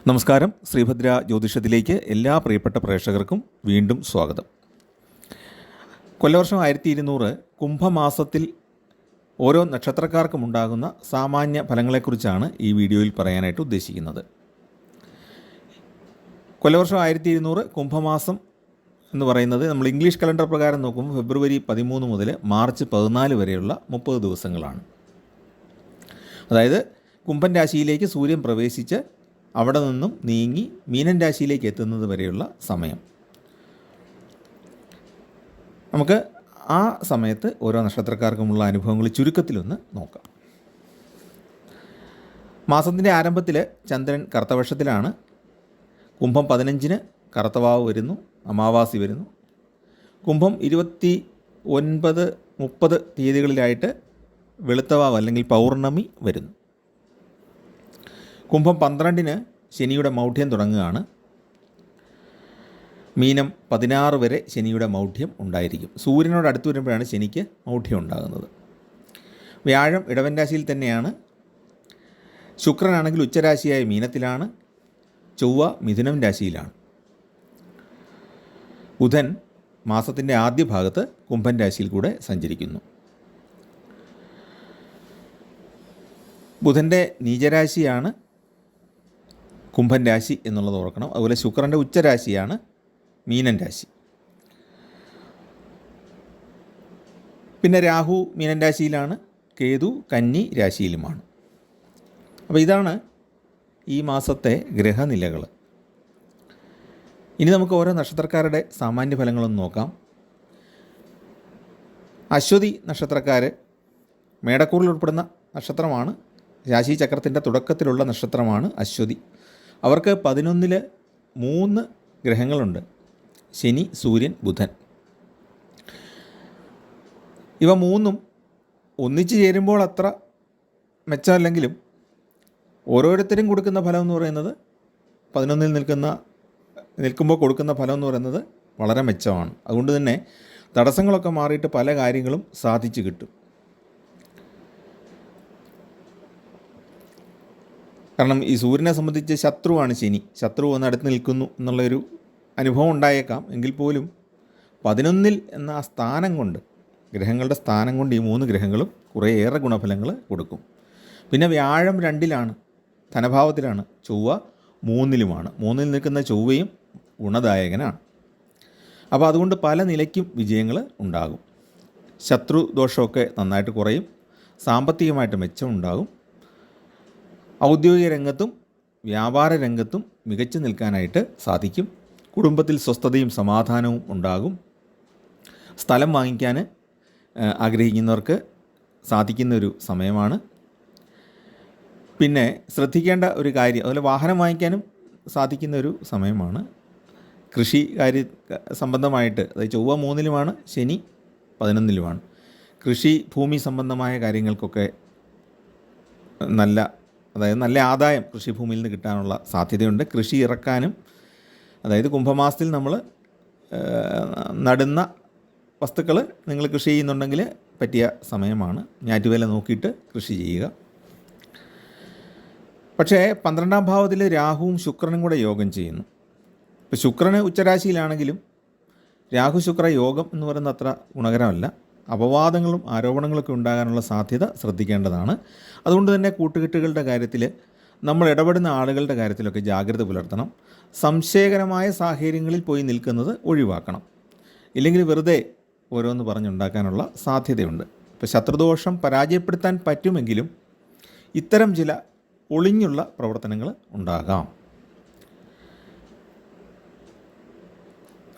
നമസ്കാരം. ശ്രീഭദ്ര ജ്യോതിഷത്തിലേക്ക് എല്ലാ പ്രിയപ്പെട്ട പ്രേക്ഷകർക്കും വീണ്ടും സ്വാഗതം. കൊല്ലവർഷം 1200 കുംഭമാസത്തിൽ ഓരോ നക്ഷത്രക്കാർക്കും ഉണ്ടാകുന്ന സാമാന്യ ഫലങ്ങളെക്കുറിച്ചാണ് ഈ വീഡിയോയിൽ പറയാനായിട്ട് ഉദ്ദേശിക്കുന്നത്. കൊല്ലവർഷം 1200 കുംഭമാസം എന്ന് പറയുന്നത് നമ്മൾ ഇംഗ്ലീഷ് കലണ്ടർ പ്രകാരം നോക്കുമ്പോൾ ഫെബ്രുവരി 13 മുതൽ മാർച്ച് 14 വരെയുള്ള 30 ദിവസങ്ങളാണ്. അതായത് കുംഭൻ രാശിയിലേക്ക് സൂര്യൻ പ്രവേശിച്ച് അവിടെ നിന്നും നീങ്ങി മീനൻ രാശിയിലേക്ക് എത്തുന്നത് വരെയുള്ള സമയം. നമുക്ക് ആ സമയത്ത് ഓരോ നക്ഷത്രക്കാർക്കുമുള്ള അനുഭവങ്ങൾ ചുരുക്കത്തിലൊന്ന് നോക്കാം. മാസത്തിൻ്റെ ആരംഭത്തിൽ ചന്ദ്രൻ കറുത്തപക്ഷത്തിലാണ്. കുംഭം 15-ന് കറുത്തവാവ് വരുന്നു, അമാവാസി വരുന്നു. കുംഭം 29, 30 തീയതികളിലായിട്ട് വെളുത്തവാവ് അല്ലെങ്കിൽ പൗർണമി വരുന്നു. കുംഭം 12-ന് ശനിയുടെ മൗഢ്യം തുടങ്ങുകയാണ്. മീനം 16 വരെ ശനിയുടെ മൗഢ്യം ഉണ്ടായിരിക്കും. സൂര്യനോട് അടുത്ത് വരുമ്പോഴാണ് ശനിക്ക് മൗഢ്യം ഉണ്ടാകുന്നത്. വ്യാഴം ഇടവൻ രാശിയിൽ തന്നെയാണ്. ശുക്രനാണെങ്കിൽ ഉച്ചരാശിയായ മീനത്തിലാണ്. ചൊവ്വ മിഥുനം രാശിയിലാണ്. ബുധൻ മാസത്തിൻ്റെ ആദ്യ ഭാഗത്ത് കുംഭൻ രാശിയിൽ കൂടെ സഞ്ചരിക്കുന്നു. ബുധൻ്റെ നീചരാശിയാണ് കുംഭൻ രാശി എന്നുള്ളത് ഓർക്കണം. അതുപോലെ ശുക്രൻ്റെ ഉച്ചരാശിയാണ് മീനൻ രാശി. പിന്നെ രാഹു മീനൻ രാശിയിലാണ്, കേതു കന്നി രാശിയിലുമാണ്. അപ്പോൾ ഇതാണ് ഈ മാസത്തെ ഗ്രഹനിലകൾ. ഇനി നമുക്ക് ഓരോ നക്ഷത്രക്കാരുടെ സാമാന്യ ഫലങ്ങളൊന്ന് നോക്കാം. അശ്വതി നക്ഷത്രക്കാർ മേടക്കൂറിൽ ഉൾപ്പെടുന്ന നക്ഷത്രമാണ്. രാശിചക്രത്തിൻ്റെ തുടക്കത്തിലുള്ള നക്ഷത്രമാണ് അശ്വതി. അവർക്ക് 11-ൽ 3 ഗ്രഹങ്ങളുണ്ട്: ശനി, സൂര്യൻ, ബുധൻ. ഇവ മൂന്നും ഒന്നിച്ചു ചേരുമ്പോൾ അത്ര മെച്ചമല്ലെങ്കിലും ഓരോരുത്തരും കൊടുക്കുന്ന ഫലം എന്ന് പറയുന്നത് 11-ൽ നിൽക്കുമ്പോൾ കൊടുക്കുന്ന ഫലം എന്ന് പറയുന്നത് വളരെ മെച്ചമാണ്. അതുകൊണ്ട് തന്നെ തടസ്സങ്ങളൊക്കെ മാറിയിട്ട് പല കാര്യങ്ങളും സാധിച്ചു കിട്ടും. കാരണം ഈ സൂര്യനെ സംബന്ധിച്ച് ശത്രുവാണ് ശനി. ശത്രു വന്ന് അടുത്ത് നിൽക്കുന്നു എന്നുള്ളൊരു അനുഭവം ഉണ്ടായേക്കാം. എങ്കിൽ പോലും 11-ൽ എന്ന ആ സ്ഥാനം കൊണ്ട്, ഗ്രഹങ്ങളുടെ സ്ഥാനം കൊണ്ട് ഈ 3 ഗ്രഹങ്ങളും കുറേയേറെ ഗുണഫലങ്ങൾ കൊടുക്കും. പിന്നെ വ്യാഴം 2-ലാണ്, ധനഭാവത്തിലാണ്. ചൊവ്വ 3-ലുമാണ്. 3-ൽ നിൽക്കുന്ന ചൊവ്വയും ഗുണദായകനാണ്. അപ്പോൾ അതുകൊണ്ട് പല നിലയ്ക്കും വിജയങ്ങൾ ഉണ്ടാകും. ശത്രു ദോഷമൊക്കെ നന്നായിട്ട് കുറയും. സാമ്പത്തികമായിട്ട് മെച്ചമുണ്ടാകും. ഔദ്യോഗിക രംഗത്തും വ്യാപാര രംഗത്തും മികച്ചു നിൽക്കാനായിട്ട് സാധിക്കും. കുടുംബത്തിൽ സ്വസ്ഥതയും സമാധാനവും ഉണ്ടാകും. സ്ഥലം വാങ്ങിക്കാൻ ആഗ്രഹിക്കുന്നവർക്ക് സാധിക്കുന്നൊരു സമയമാണ്. പിന്നെ ശ്രദ്ധിക്കേണ്ട ഒരു കാര്യം, അതുപോലെ വാഹനം വാങ്ങിക്കാനും സാധിക്കുന്നൊരു സമയമാണ്. കൃഷി സംബന്ധമായിട്ട്, അതായത് ചൊവ്വ 3-ലുമാണ്, ശനി 11-ലുമാണ്. കൃഷി ഭൂമി സംബന്ധമായ കാര്യങ്ങൾക്കൊക്കെ നല്ല ആദായം കൃഷിഭൂമിയിൽ നിന്ന് കിട്ടാനുള്ള സാധ്യതയുണ്ട്. കൃഷി ഇറക്കാനും, അതായത് കുംഭമാസത്തിൽ നമ്മൾ നടുന്ന വസ്തുക്കൾ നിങ്ങൾ കൃഷി ചെയ്യുന്നുണ്ടെങ്കിൽ പറ്റിയ സമയമാണ്. ഞാറ്റുവേല നോക്കിയിട്ട് കൃഷി ചെയ്യുക. പക്ഷേ 12-ാം ഭാവത്തിൽ രാഹുവും ശുക്രനും കൂടെ യോഗം ചെയ്യുന്നു. ഇപ്പോൾ ശുക്രന് ഉച്ചരാശിയിലാണെങ്കിലും രാഹു ശുക്ര യോഗം എന്ന് പറയുന്നത് അത്ര ഗുണകരമല്ല. അപവാദങ്ങളും ആരോപണങ്ങളൊക്കെ ഉണ്ടാകാനുള്ള സാധ്യത ശ്രദ്ധിക്കേണ്ടതാണ്. അതുകൊണ്ട് തന്നെ കൂട്ടുകെട്ടുകളുടെ കാര്യത്തിൽ, നമ്മൾ ഇടപെടുന്ന ആളുകളുടെ കാര്യത്തിലൊക്കെ ജാഗ്രത പുലർത്തണം. സംശയകരമായ സാഹചര്യങ്ങളിൽ പോയി നിൽക്കുന്നത് ഒഴിവാക്കണം. ഇല്ലെങ്കിൽ വെറുതെ ഓരോന്ന് പറഞ്ഞുണ്ടാക്കാനുള്ള സാധ്യതയുണ്ട്. ഇപ്പോൾ ശത്രുദോഷം പരാജയപ്പെടുത്താൻ പറ്റുമെങ്കിലും ഇത്തരം ചില ഒളിഞ്ഞുള്ള പ്രവർത്തനങ്ങൾ ഉണ്ടാകാം.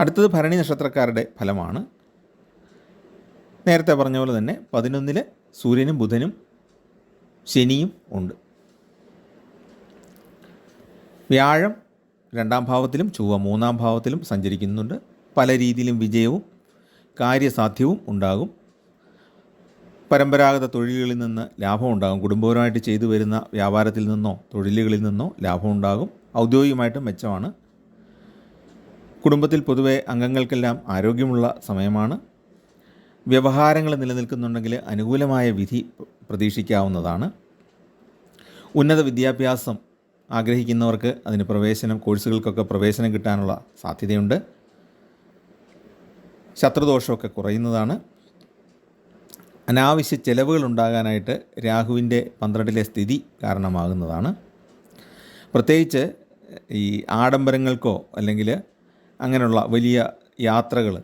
അടുത്തത് ഭരണി നക്ഷത്രക്കാരുടെ ഫലമാണ്. നേരത്തെ പറഞ്ഞ പോലെ തന്നെ 11-ൽ സൂര്യനും ബുധനും ശനിയും ഉണ്ട്. വ്യാഴം 2-ാം ഭാവത്തിലും ചൊവ്വ 3-ാം ഭാവത്തിലും സഞ്ചരിക്കുന്നുണ്ട്. പല രീതിയിലും വിജയവും കാര്യസാധ്യവും ഉണ്ടാകും. പരമ്പരാഗത തൊഴിലുകളിൽ നിന്ന് ലാഭം ഉണ്ടാകും. കുടുംബപരമായിട്ട് ചെയ്തു വരുന്ന വ്യാപാരത്തിൽ നിന്നോ തൊഴിലുകളിൽ നിന്നോ ലാഭം ഉണ്ടാകും. ഔദ്യോഗികമായിട്ടും മെച്ചമാണ്. കുടുംബത്തിൽ പൊതുവെ അംഗങ്ങൾക്കെല്ലാം ആരോഗ്യമുള്ള സമയമാണ്. വ്യവഹാരങ്ങൾ നിലനിൽക്കുന്നുണ്ടെങ്കിൽ അനുകൂലമായ വിധി പ്രതീക്ഷിക്കാവുന്നതാണ്. ഉന്നത വിദ്യാഭ്യാസം ആഗ്രഹിക്കുന്നവർക്ക് അതിന് കോഴ്സുകൾക്കൊക്കെ പ്രവേശനം കിട്ടാനുള്ള സാധ്യതയുണ്ട്. ശത്രുദോഷമൊക്കെ കുറയുന്നതാണ്. അനാവശ്യ ചിലവുകൾ ഉണ്ടാകാനായിട്ട് രാഹുവിൻ്റെ 12ലെ സ്ഥിതി കാരണമാകുന്നതാണ്. പ്രത്യേകിച്ച് ഈ ആഡംബരങ്ങൾക്കോ അല്ലെങ്കിൽ അങ്ങനെയുള്ള വലിയ യാത്രകൾ,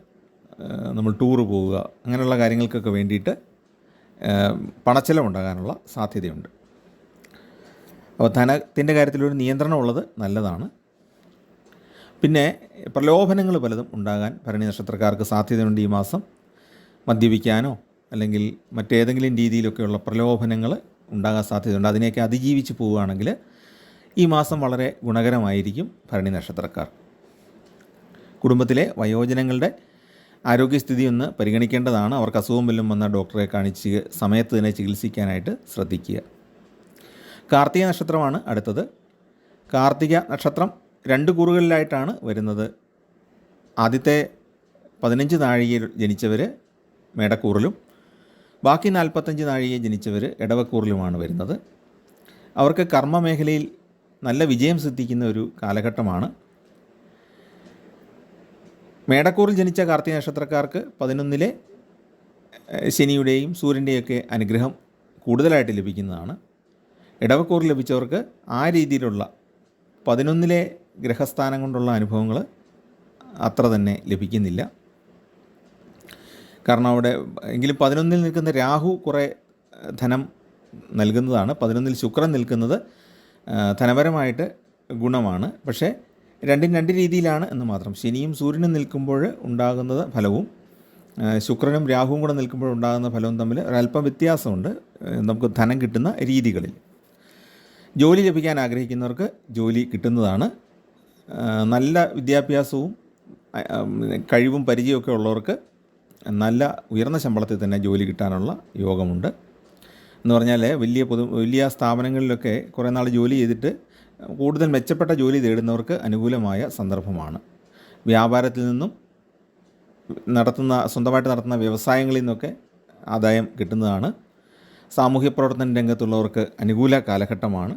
നമ്മൾ ടൂറ് പോവുക, അങ്ങനെയുള്ള കാര്യങ്ങൾക്കൊക്കെ വേണ്ടിയിട്ട് പണച്ചെലവുണ്ടാകാനുള്ള സാധ്യതയുണ്ട്. അപ്പോൾ ധനത്തിൻ്റെ കാര്യത്തിലൊരു നിയന്ത്രണമുള്ളത് നല്ലതാണ്. പിന്നെ പ്രലോഭനങ്ങൾ പലതും ഉണ്ടാകാൻ ഭരണി നക്ഷത്രക്കാർക്ക് സാധ്യതയുണ്ട്. ഈ മാസം മദ്യപിക്കാനോ അല്ലെങ്കിൽ മറ്റേതെങ്കിലും രീതിയിലൊക്കെയുള്ള പ്രലോഭനങ്ങൾ ഉണ്ടാകാൻ സാധ്യതയുണ്ട്. അതിനെയൊക്കെ അതിജീവിച്ച് പോവുകയാണെങ്കിൽ ഈ മാസം വളരെ ഗുണകരമായിരിക്കും ഭരണി നക്ഷത്രക്കാർ. കുടുംബത്തിലെ വയോജനങ്ങളുടെ ആരോഗ്യസ്ഥിതി ഒന്ന് പരിഗണിക്കേണ്ടതാണ്. അവർക്ക് അസുഖം വല്ലതും വന്ന ഡോക്ടറെ കാണിച്ച് സമയത്ത് തന്നെ ചികിത്സിക്കാനായിട്ട് ശ്രദ്ധിക്കുക. കാർത്തിക നക്ഷത്രമാണ് അടുത്തത്. കാർത്തിക നക്ഷത്രം 2 കൂറുകളിലായിട്ടാണ് വരുന്നത്. ആദ്യത്തെ 15 നാഴികയിൽ ജനിച്ചവർ മേടക്കൂറിലും ബാക്കി 45 നാഴികയിൽ ജനിച്ചവർ ഇടവക്കൂറിലുമാണ് വരുന്നത്. അവർക്ക് കർമ്മമേഖലയിൽ നല്ല വിജയം സിദ്ധിക്കുന്ന ഒരു കാലഘട്ടമാണ്. മേടക്കൂറിൽ ജനിച്ച കാർത്തിക നക്ഷത്രക്കാർക്ക് 11ലെ ശനിയുടെയും സൂര്യൻ്റെയൊക്കെ അനുഗ്രഹം കൂടുതലായിട്ട് ലഭിക്കുന്നതാണ്. ഇടവക്കൂറിൽ ലഭിച്ചവർക്ക് ആ രീതിയിലുള്ള 11ലെ ഗ്രഹസ്ഥാനം കൊണ്ടുള്ള അനുഭവങ്ങൾ അത്ര തന്നെ ലഭിക്കുന്നില്ല. കാരണം അവിടെ എങ്കിലും 11ൽ നിൽക്കുന്ന രാഹു കുറേ ധനം നൽകുന്നതാണ്. 11ൽ ശുക്രൻ നിൽക്കുന്നത് ധനപരമായിട്ട് ഗുണമാണ്. പക്ഷേ രണ്ടും രണ്ട് രീതിയിലാണ് എന്ന് മാത്രം. ശനിയും സൂര്യനും നിൽക്കുമ്പോൾ ഉണ്ടാകുന്നത് ഫലവും ശുക്രനും രാഹുവും കൂടെ നിൽക്കുമ്പോൾ ഉണ്ടാകുന്ന ഫലവും തമ്മിൽ ഒരല്പം വ്യത്യാസമുണ്ട് നമുക്ക് ധനം കിട്ടുന്ന രീതികളിൽ. ജോലി ലഭിക്കാൻ ആഗ്രഹിക്കുന്നവർക്ക് ജോലി കിട്ടുന്നതാണ്. നല്ല വിദ്യാഭ്യാസവും കഴിവും പരിചയമൊക്കെ ഉള്ളവർക്ക് നല്ല ഉയർന്ന ശമ്പളത്തിൽ തന്നെ ജോലി കിട്ടാനുള്ള യോഗമുണ്ട്. എന്ന് പറഞ്ഞാൽ വലിയ സ്ഥാപനങ്ങളിലൊക്കെ കുറേ നാൾ ജോലി ചെയ്തിട്ട് കൂടുതൽ മെച്ചപ്പെട്ട ജോലി തേടുന്നവർക്ക് അനുകൂലമായ സന്ദർഭമാണ്. വ്യാപാരത്തിൽ നിന്നും സ്വന്തമായിട്ട് നടത്തുന്ന വ്യവസായങ്ങളിൽ നിന്നൊക്കെ ആദായം കിട്ടുന്നതാണ്. സാമൂഹ്യ പ്രവർത്തന രംഗത്തുള്ളവർക്ക് അനുകൂല കാലഘട്ടമാണ്.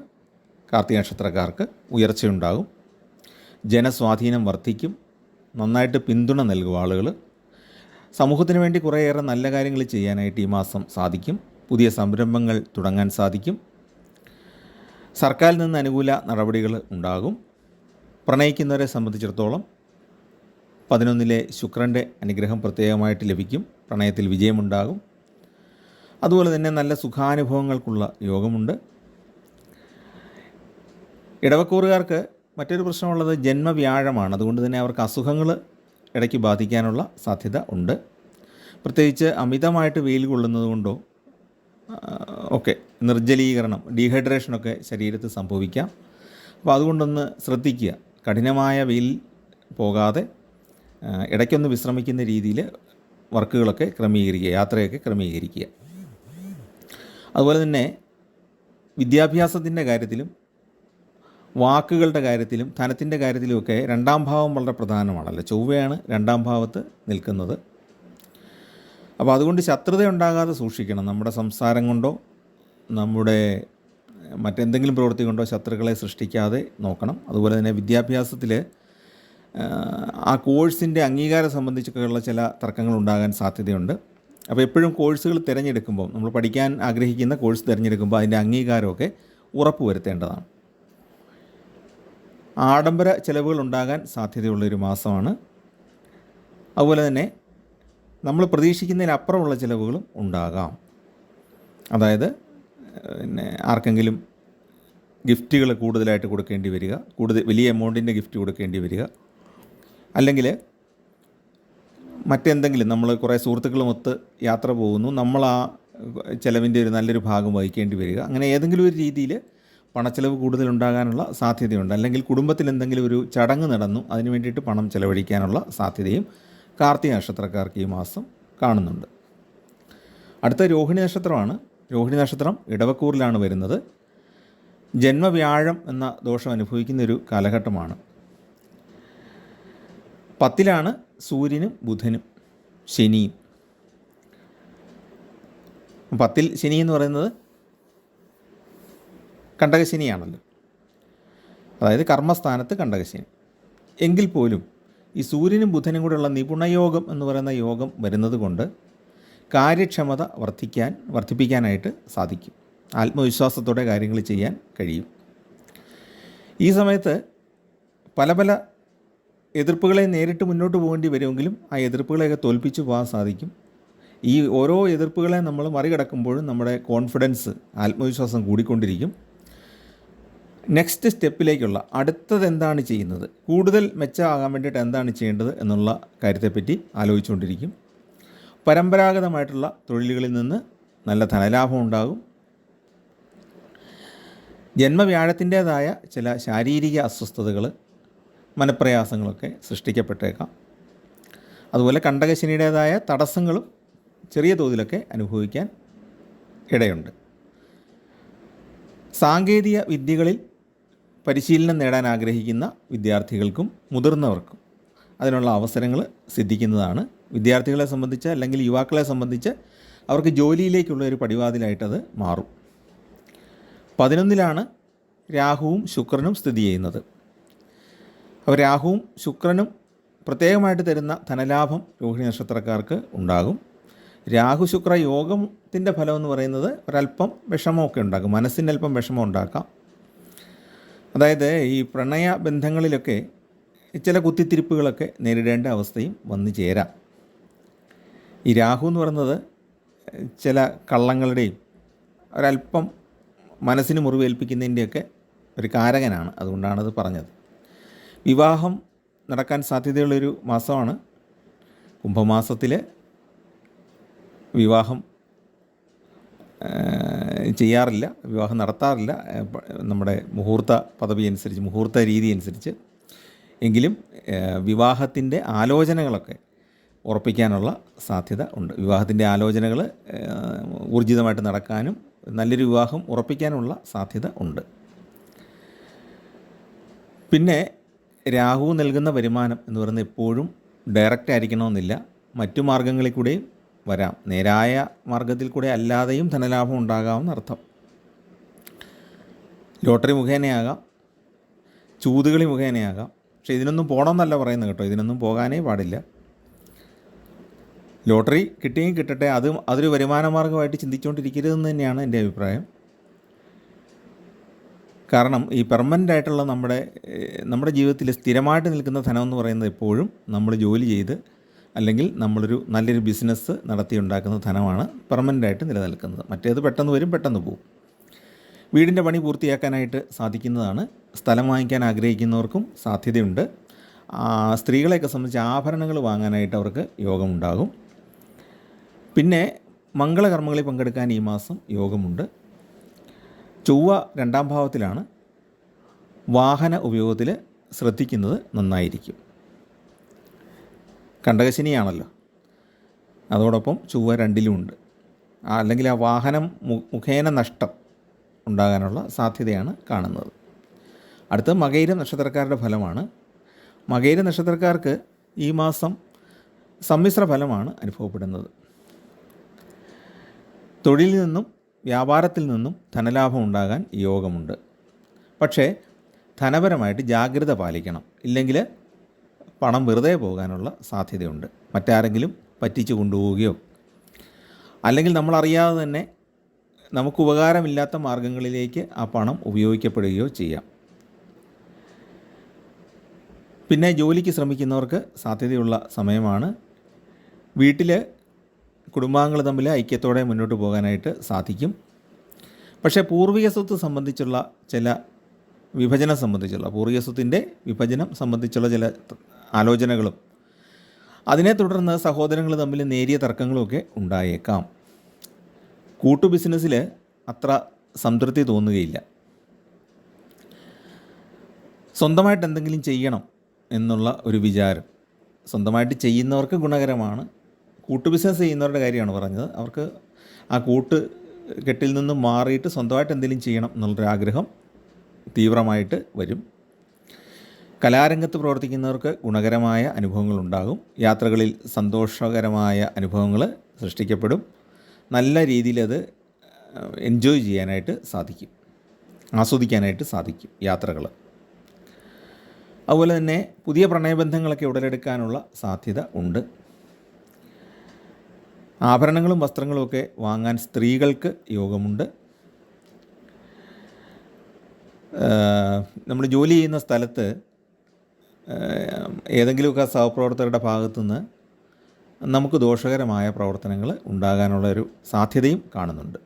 കാർത്തിക നക്ഷത്രക്കാർക്ക് ഉയർച്ചയുണ്ടാകും. ജനസ്വാധീനം വർദ്ധിക്കും. നന്നായിട്ട് പിന്തുണ നൽകും ആളുകൾ. സമൂഹത്തിന് വേണ്ടി കുറേയേറെ നല്ല കാര്യങ്ങൾ ചെയ്യാനായിട്ട് ഈ മാസം സാധിക്കും. പുതിയ സംരംഭങ്ങൾ തുടങ്ങാൻ സാധിക്കും. സർക്കാരിൽ നിന്ന് അനുകൂല നടപടികൾ ഉണ്ടാകും. പ്രണയിക്കുന്നവരെ സംബന്ധിച്ചിടത്തോളം 11ലെ ശുക്രൻ്റെ അനുഗ്രഹം പ്രത്യേകമായിട്ട് ലഭിക്കും. പ്രണയത്തിൽ വിജയമുണ്ടാകും. അതുപോലെ തന്നെ നല്ല സുഖാനുഭവങ്ങൾക്കുള്ള യോഗമുണ്ട്. ഇടവക്കൂറുകാർക്ക് മറ്റൊരു പ്രശ്നമുള്ളത് ജന്മവ്യാഴമാണ്. അതുകൊണ്ട് തന്നെ അവർക്ക് അസുഖങ്ങൾ ഇടയ്ക്ക് ബാധിക്കാനുള്ള സാധ്യത ഉണ്ട്. പ്രത്യേകിച്ച് അമിതമായിട്ട് വെയിൽ കൊള്ളുന്നത് കൊണ്ടോ ഒക്കെ നിർജ്ജലീകരണം, ഡീഹൈഡ്രേഷനൊക്കെ ശരീരത്തിൽ സംഭവിക്കാം. അപ്പോൾ അതുകൊണ്ടൊന്ന് ശ്രദ്ധിക്കുക. കഠിനമായ വെയിൽ പോകാതെ ഇടയ്ക്കൊന്ന് വിശ്രമിക്കുന്ന രീതിയിൽ വർക്കുകളൊക്കെ ക്രമീകരിക്കുക, യാത്രയൊക്കെ ക്രമീകരിക്കുക. അതുപോലെ തന്നെ വിദ്യാഭ്യാസത്തിൻ്റെ കാര്യത്തിലും വാക്കുകളുടെ കാര്യത്തിലും ധനത്തിൻ്റെ കാര്യത്തിലുമൊക്കെ 2ാം ഭാവം വളരെ പ്രധാനമാണല്ലോ. ചൊവ്വയാണ് 2ാം ഭാവത്ത് നിൽക്കുന്നത്. അപ്പോൾ അതുകൊണ്ട് ശത്രുത ഉണ്ടാകാതെ സൂക്ഷിക്കണം. നമ്മുടെ സംസാരം കൊണ്ടോ നമ്മുടെ മറ്റെന്തെങ്കിലും പ്രവൃത്തി കൊണ്ടോ ശത്രുക്കളെ സൃഷ്ടിക്കാതെ നോക്കണം. അതുപോലെ തന്നെ വിദ്യാഭ്യാസത്തിൽ ആ കോഴ്സിൻ്റെ അംഗീകാരം സംബന്ധിച്ചൊക്കെയുള്ള ചില തർക്കങ്ങൾ ഉണ്ടാകാൻ സാധ്യതയുണ്ട്. അപ്പോൾ എപ്പോഴും കോഴ്സുകൾ തിരഞ്ഞെടുക്കുമ്പോൾ, നമ്മൾ പഠിക്കാൻ ആഗ്രഹിക്കുന്ന കോഴ്സ് തിരഞ്ഞെടുക്കുമ്പോൾ അതിൻ്റെ അംഗീകാരമൊക്കെ ഉറപ്പ് വരുത്തേണ്ടതാണ്. ആഡംബര ചിലവുകൾ ഉണ്ടാകാൻ സാധ്യതയുള്ളൊരു മാസമാണ്. അതുപോലെ തന്നെ നമ്മൾ പ്രതീക്ഷിക്കുന്നതിനപ്പുറമുള്ള ചിലവുകളും ഉണ്ടാകാം. അതായത് ആർക്കെങ്കിലും ഗിഫ്റ്റുകൾ കൂടുതലായിട്ട് കൊടുക്കേണ്ടി വരിക, വലിയ എമൗണ്ടിൻ്റെ ഗിഫ്റ്റ് കൊടുക്കേണ്ടി വരിക, അല്ലെങ്കിൽ മറ്റെന്തെങ്കിലും നമ്മൾ കുറേ സുഹൃത്തുക്കളുമൊത്ത് യാത്ര പോകുന്നു, നമ്മൾ ആ ചിലവിൻ്റെ ഒരു നല്ലൊരു ഭാഗം വഹിക്കേണ്ടി വരിക. അങ്ങനെ ഏതെങ്കിലും ഒരു രീതിയിൽ പണച്ചിലവ് കൂടുതലുണ്ടാകാനുള്ള സാധ്യതയുണ്ട്. അല്ലെങ്കിൽ കുടുംബത്തിൽ എന്തെങ്കിലും ഒരു ചടങ്ങ് നടന്നു, അതിന് വേണ്ടിയിട്ട് പണം ചിലവഴിക്കാനുള്ള സാധ്യതയും കാർത്തിക നക്ഷത്രക്കാർക്ക് ഈ മാസം കാണുന്നുണ്ട്. അടുത്ത രോഹിണി നക്ഷത്രമാണ്. രോഹിണി നക്ഷത്രം ഇടവക്കൂറിലാണ് വരുന്നത്. ജന്മവ്യാഴം എന്ന ദോഷം അനുഭവിക്കുന്നൊരു കാലഘട്ടമാണ്. 10ലാണ് സൂര്യനും ബുധനും ശനിയും. 10ൽ ശനി എന്ന് പറയുന്നത് കണ്ടകശനിയാണല്ലോ. അതായത് കർമ്മസ്ഥാനത്ത് കണ്ടകശനി. എങ്കിൽ പോലും ഈ സൂര്യനും ബുധനും കൂടെയുള്ള നിപുണയോഗം എന്ന് പറയുന്ന യോഗം വരുന്നത് കൊണ്ട് കാര്യക്ഷമത വർദ്ധിപ്പിക്കാനായിട്ട് സാധിക്കും. ആത്മവിശ്വാസത്തോടെ കാര്യങ്ങൾ ചെയ്യാൻ കഴിയും. ഈ സമയത്ത് പല പല എതിർപ്പുകളെ നേരിട്ട് മുന്നോട്ട് പോകേണ്ടി വരുമെങ്കിലും ആ എതിർപ്പുകളെയൊക്കെ തോൽപ്പിച്ച് പോകാൻ സാധിക്കും. ഈ ഓരോ എതിർപ്പുകളെ നമ്മൾ മറികടക്കുമ്പോഴും നമ്മുടെ കോൺഫിഡൻസ്, ആത്മവിശ്വാസം കൂടിക്കൊണ്ടിരിക്കും. നെക്സ്റ്റ് സ്റ്റെപ്പിലേക്കുള്ള അടുത്തത് എന്താണ് ചെയ്യുന്നത്, കൂടുതൽ മെച്ചമാകാൻ വേണ്ടിയിട്ട് എന്താണ് ചെയ്യേണ്ടത് എന്നുള്ള കാര്യത്തെപ്പറ്റി ആലോചിച്ചുകൊണ്ടിരിക്കും. പരമ്പരാഗതമായിട്ടുള്ള തൊഴിലുകളിൽ നിന്ന് നല്ല ധനലാഭം ഉണ്ടാകും. ജന്മവ്യാഴത്തിൻ്റേതായ ചില ശാരീരിക അസ്വസ്ഥതകൾ, മനപ്രയാസങ്ങളൊക്കെ സൃഷ്ടിക്കപ്പെട്ടേക്കാം. അതുപോലെ കണ്ടകശനിയുടേതായ തടസ്സങ്ങളും ചെറിയ തോതിലൊക്കെ അനുഭവിക്കാൻ ഇടയുണ്ട്. സാങ്കേതിക വിദ്യകളിൽ പരിശീലനം നേടാൻ ആഗ്രഹിക്കുന്ന വിദ്യാർത്ഥികൾക്കും മുതിർന്നവർക്കും അതിനുള്ള അവസരങ്ങൾ സിദ്ധിക്കുന്നതാണ്. വിദ്യാർത്ഥികളെ സംബന്ധിച്ച് അല്ലെങ്കിൽ യുവാക്കളെ സംബന്ധിച്ച് അവർക്ക് ജോലിയിലേക്കുള്ള ഒരു പടിവാതിലായിട്ടത് മാറും. 11-ലാണ് രാഹുവും ശുക്രനും സ്ഥിതി ചെയ്യുന്നത്. അപ്പോൾ രാഹുവും ശുക്രനും പ്രത്യേകമായിട്ട് തരുന്ന ധനലാഭം രോഹിണി നക്ഷത്രക്കാർക്ക് ഉണ്ടാകും. രാഹു ശുക്ര യോഗത്തിൻ്റെ ഫലം എന്ന് പറയുന്നത് ഒരല്പം വിഷമമൊക്കെ ഉണ്ടാക്കും, മനസ്സിന് അല്പം വിഷമം ഉണ്ടാക്കാം. അതായത് ഈ പ്രണയ ബന്ധങ്ങളിലൊക്കെ ചില കുത്തിത്തിരിപ്പുകളൊക്കെ നേരിടേണ്ട അവസ്ഥയും വന്നു ചേരാം. ഈ രാഹു എന്ന് പറയുന്നത് ചില കള്ളങ്ങളുടെയും ഒരല്പം മനസ്സിന് മുറിവേൽപ്പിക്കുന്നതിൻ്റെയൊക്കെ ഒരു കാരകനാണ്. അതുകൊണ്ടാണത് പറഞ്ഞത്. വിവാഹം നടക്കാൻ സാധ്യതയുള്ളൊരു മാസമാണ്. കുംഭമാസത്തിൽ വിവാഹം ചെയ്യാറില്ല, വിവാഹം നടത്താറില്ല നമ്മുടെ മുഹൂർത്ത പദവി അനുസരിച്ച്, മുഹൂർത്ത രീതി അനുസരിച്ച്. എങ്കിലും വിവാഹത്തിൻ്റെ ആലോചനകളൊക്കെ ഉറപ്പിക്കാനുള്ള സാധ്യത ഉണ്ട്. വിവാഹത്തിൻ്റെ ആലോചനകൾ ഊർജിതമായിട്ട് നടക്കാനും നല്ലൊരു വിവാഹം ഉറപ്പിക്കാനുള്ള സാധ്യത ഉണ്ട്. പിന്നെ രാഹു നൽകുന്ന വരുമാനം എന്ന് പറയുന്നത് എപ്പോഴും ഡയറക്റ്റ് ആയിരിക്കണമെന്നില്ല, മറ്റു മാർഗങ്ങളിൽ കൂടെയും വരാം. നേരായ മാർഗത്തിൽ കൂടെ അല്ലാതെയും ധനലാഭം ഉണ്ടാകാമെന്ന് അർത്ഥം. ലോട്ടറി മുഖേനയാകാം, ചൂതുകളി മുഖേനയാകാം. പക്ഷേ ഇതിനൊന്നും പോകണമെന്നല്ല പറയുന്നത് കേട്ടോ, ഇതിനൊന്നും പോകാനേ പാടില്ല. ലോട്ടറി കിട്ടിയെങ്കിൽ കിട്ടട്ടെ, അതൊരു വരുമാന മാർഗമായിട്ട് ചിന്തിച്ചുകൊണ്ടിരിക്കരുതെന്ന് തന്നെയാണ് എൻ്റെ അഭിപ്രായം. കാരണം ഈ പെർമനൻ്റ് ആയിട്ടുള്ള നമ്മുടെ ജീവിതത്തിൽ സ്ഥിരമായിട്ട് നിൽക്കുന്ന ധനം എന്ന് പറയുന്നത് എപ്പോഴും നമ്മൾ ജോലി ചെയ്ത് അല്ലെങ്കിൽ നമ്മളൊരു നല്ലൊരു ബിസിനസ് നടത്തി ഉണ്ടാക്കുന്ന ധനമാണ് പെർമനൻ്റായിട്ട് നിലനിൽക്കുന്നത്. മറ്റേത് പെട്ടെന്ന് വരും, പെട്ടെന്ന് പോകും. വീടിൻ്റെ പണി പൂർത്തിയാക്കാനായിട്ട് സാധിക്കുന്നതാണ്. സ്ഥലം വാങ്ങിക്കാൻ ആഗ്രഹിക്കുന്നവർക്കും സാധ്യതയുണ്ട്. സ്ത്രീകളെയൊക്കെ സംബന്ധിച്ച് ആഭരണങ്ങൾ വാങ്ങാനായിട്ട് അവർക്ക് യോഗമുണ്ടാകും. പിന്നെ മംഗളകർമ്മങ്ങളിൽ പങ്കെടുക്കാൻ ഈ മാസം യോഗമുണ്ട്. ചൊവ്വ 2-ാം ഭാവത്തിലാണ്. വാഹന ഉപയോഗത്തിൽ ശ്രദ്ധിക്കുന്നത് നന്നായിരിക്കും. കണ്ടകശനിയാണല്ലോ, അതോടൊപ്പം ചൊവ്വ 2-ലുമുണ്ട്. അല്ലെങ്കിൽ ആ വാഹനം മുഖേന നഷ്ടം ഉണ്ടാകാനുള്ള സാധ്യതയാണ് കാണുന്നത്. അടുത്ത മകയിരം നക്ഷത്രക്കാരുടെ ഫലമാണ്. മകയിരം നക്ഷത്രക്കാർക്ക് ഈ മാസം സമ്മിശ്ര ഫലമാണ് അനുഭവപ്പെടുന്നത്. തൊഴിലിൽ നിന്നും വ്യാപാരത്തിൽ നിന്നും ധനലാഭം ഉണ്ടാകാൻ യോഗമുണ്ട്. പക്ഷേ ധനപരമായിട്ട് ജാഗ്രത പാലിക്കണം, ഇല്ലെങ്കിൽ പണം വെറുതെ പോകാനുള്ള സാധ്യതയുണ്ട്. മറ്റാരെങ്കിലും പറ്റിച്ചു കൊണ്ടുപോവുകയോ അല്ലെങ്കിൽ നമ്മളറിയാതെ തന്നെ നമുക്ക് ഉപകാരമില്ലാത്ത മാർഗങ്ങളിലേക്ക് ആ പണം ഉപയോഗിക്കപ്പെടുകയോ ചെയ്യാം. പിന്നെ ജോലിക്ക് ശ്രമിക്കുന്നവർക്ക് സാധ്യതയുള്ള സമയമാണ്. വീട്ടിൽ കുടുംബാംഗങ്ങൾ തമ്മിൽ ഐക്യത്തോടെ മുന്നോട്ട് പോകാനായിട്ട് സാധിക്കും. പക്ഷേ പൂർവിക സ്വത്ത് സംബന്ധിച്ചുള്ള ചില പൂർവിക സ്വത്തിൻ്റെ വിഭജനം സംബന്ധിച്ചുള്ള ചില ആലോചനകളും അതിനെ തുടർന്ന് സഹോദരങ്ങൾ തമ്മിൽ നേരിയ തർക്കങ്ങളുമൊക്കെ ഉണ്ടായേക്കാം. കൂട്ടു ബിസിനസ്സിൽ അത്ര സംതൃപ്തി തോന്നുകയില്ല. സ്വന്തമായിട്ട് എന്തെങ്കിലും ചെയ്യണം എന്നുള്ള ഒരു വിചാരം സ്വന്തമായിട്ട് ചെയ്യുന്നവർക്ക് ഗുണകരമാണ്. കൂട്ടു ബിസിനസ് ചെയ്യുന്നവരുടെ കാര്യമാണ് പറഞ്ഞത്. അവർക്ക് ആ കൂട്ട് കെട്ടിൽ നിന്നും മാറിയിട്ട് സ്വന്തമായിട്ട് എന്തെങ്കിലും ചെയ്യണം എന്നുള്ളൊരാഗ്രഹം തീവ്രമായിട്ട് വരും. കലാരംഗത്ത് പ്രവർത്തിക്കുന്നവർക്ക് ഗുണകരമായ അനുഭവങ്ങളുണ്ടാകും. യാത്രകളിൽ സന്തോഷകരമായ അനുഭവങ്ങൾ സൃഷ്ടിക്കപ്പെടും. നല്ല രീതിയിൽ അത് എൻജോയ് ചെയ്യാനായിട്ട് സാധിക്കും, ആസ്വദിക്കാനായിട്ട് സാധിക്കും യാത്രകൾ. അതുപോലെ തന്നെ പുതിയ പ്രണയബന്ധങ്ങളൊക്കെ ഉടലെടുക്കാനുള്ള സാധ്യത ഉണ്ട്. ആഭരണങ്ങളും വസ്ത്രങ്ങളുമൊക്കെ വാങ്ങാൻ സ്ത്രീകൾക്ക് യോഗമുണ്ട്. നമ്മൾ ജോലി ചെയ്യുന്ന സ്ഥലത്ത് ഏതെങ്കിലുമൊക്കെ സഹപ്രവർത്തകരുടെ ഭാഗത്തുനിന്ന് നമുക്ക് ദോഷകരമായ പ്രവർത്തനങ്ങൾ ഉണ്ടാകാനുള്ളൊരു സാധ്യതയും കാണുന്നുണ്ട്.